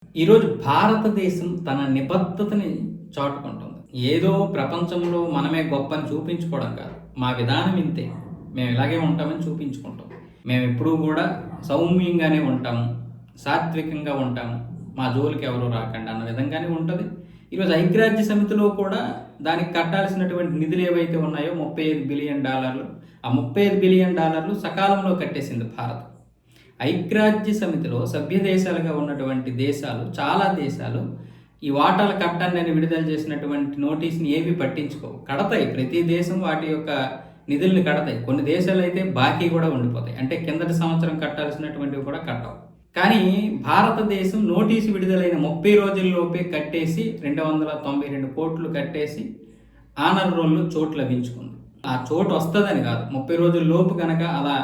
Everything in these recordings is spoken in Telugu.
ఈరోజు భారతదేశం తన నిబద్ధతని చాటుకుంటుంది. ఏదో ప్రపంచంలో మనమే గొప్పని చూపించుకోవడం కాదు. మా విధానం ఇంతే, మేము ఇలాగే ఉంటామని చూపించుకుంటాం. మేము ఎప్పుడూ కూడా సౌమ్యంగానే ఉంటాము, సాత్వికంగా ఉంటాము, మా జోలికి ఎవరు రాకండి అన్న విధంగానే ఉంటుంది. ఈరోజు ఐక్యరాజ్య సమితిలో కూడా దానికి కట్టాల్సినటువంటి నిధులు ఏవైతే ఉన్నాయో $35 బిలియన్, ఆ $35 బిలియన్ సకాలంలో కట్టేసింది భారత్. ఐక్యరాజ్య సమితిలో సభ్య దేశాలుగా ఉన్నటువంటి దేశాలు, చాలా దేశాలు ఈ వాటాల కట్టాన్ని విడుదల చేసినటువంటి నోటీస్ని ఏవి పట్టించుకోవు. కడతాయి, ప్రతి దేశం వాటి యొక్క నిధుల్ని కడతాయి. కొన్ని దేశాలు అయితే బాకీ కూడా ఉండిపోతాయి, అంటే కిందటి సంవత్సరం కట్టాల్సినటువంటివి కూడా కట్టవు. కానీ భారతదేశం నోటీసు విడుదలైన 30 రోజుల్లోపే కట్టేసి 292 కోట్లు కట్టేసి ఆనర్ రోల్లో చోటు లభించుకుంది. ఆ చోటు వస్తుందని కాదు, 30 రోజుల లోపు కనుక అలా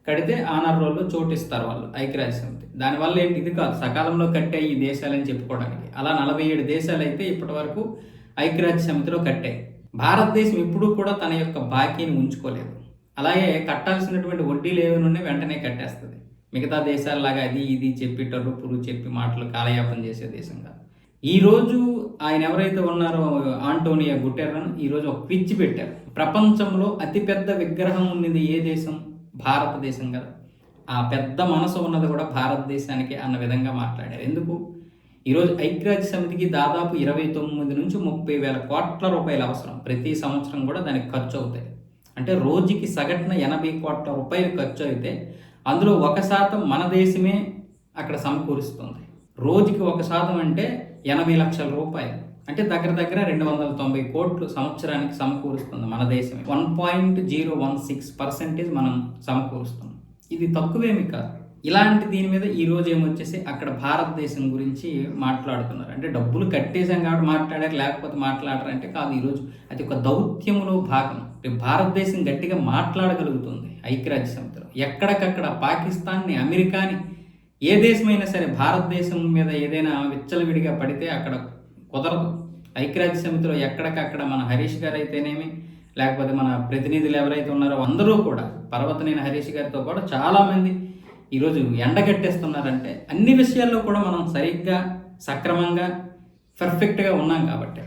కడితే ఆనర్ రోల్లో చోటు ఇస్తారు వాళ్ళు ఐక్యరాజ్య సమితి. దానివల్ల ఏంటి, ఇది కాదు సకాలంలో కట్టాయి ఈ దేశాలని చెప్పుకోవడానికి. అలా 47 దేశాలు అయితే ఇప్పటి వరకు ఐక్యరాజ్య సమితిలో కట్టాయి. భారతదేశం ఎప్పుడూ కూడా తన యొక్క బాకీని ఉంచుకోలేదు. అలాగే కట్టాల్సినటువంటి వడ్డీలు ఏమైనా వెంటనే కట్టేస్తుంది. మిగతా దేశాలలాగా అది ఇది చెప్పి టర్రుపురు చెప్పి మాటలు కాలయాపన చేసే దేశం కాదు. ఈరోజు ఆయన ఎవరైతే ఉన్నారో ఆంటోనియో గుటెర్రస్ ఈరోజు ఒక క్విజ్ పెట్టారు. ప్రపంచంలో అతిపెద్ద విగ్రహం ఉన్నది ఏ దేశం? భారతదేశం కదా. ఆ పెద్ద మనసు ఉన్నది కూడా భారతదేశానికి అన్న విధంగా మాట్లాడారు. ఎందుకు? ఈరోజు ఐక్యరాజ్య సమితికి దాదాపు 29 నుంచి 30 వేల కోట్ల రూపాయలు అవసరం. ప్రతి సంవత్సరం కూడా దానికి ఖర్చు అవుతాయి. అంటే రోజుకి సగటున 80 కోట్ల రూపాయలు ఖర్చు అయితే అందులో 1% మన దేశమే అక్కడ సమకూరుస్తుంది. రోజుకి 1% అంటే 80 లక్షల రూపాయలు, అంటే దగ్గర 290 కోట్లు సంవత్సరానికి సమకూరుస్తుంది మన దేశమే. 1.016% మనం సమకూరుస్తున్నాం. ఇది తక్కువేమి కాదు. ఇలాంటి దీని మీద ఈరోజు ఏమొచ్చేసి అక్కడ భారతదేశం గురించి మాట్లాడుతున్నారు. అంటే డబ్బులు కట్టేశాం కాబట్టి మాట్లాడారు, లేకపోతే మాట్లాడరు అంటే కాదు. ఈరోజు అది ఒక దౌత్యములో భాగం. భారతదేశం గట్టిగా మాట్లాడగలుగుతుంది ఐక్యరాజ్య సమితిలో. ఎక్కడికక్కడ పాకిస్తాన్ని, అమెరికాని, ఏ దేశమైనా సరే భారతదేశం మీద ఏదైనా విచ్చలవిడిగా పడితే అక్కడ కుదరదు. ఐక్యరాజ్య సమితిలో ఎక్కడికక్కడ మన హరీష్ గారు అయితేనేమి, లేకపోతే మన ప్రతినిధులు ఎవరైతే ఉన్నారో అందరూ కూడా, పర్వతనేని హరీష్ గారితో కూడా చాలామంది ఈరోజు ఎండగట్టేస్తున్నారంటే అన్ని విషయాల్లో కూడా మనం సరిగ్గా సక్రమంగా పర్ఫెక్ట్గా ఉన్నాం కాబట్టి.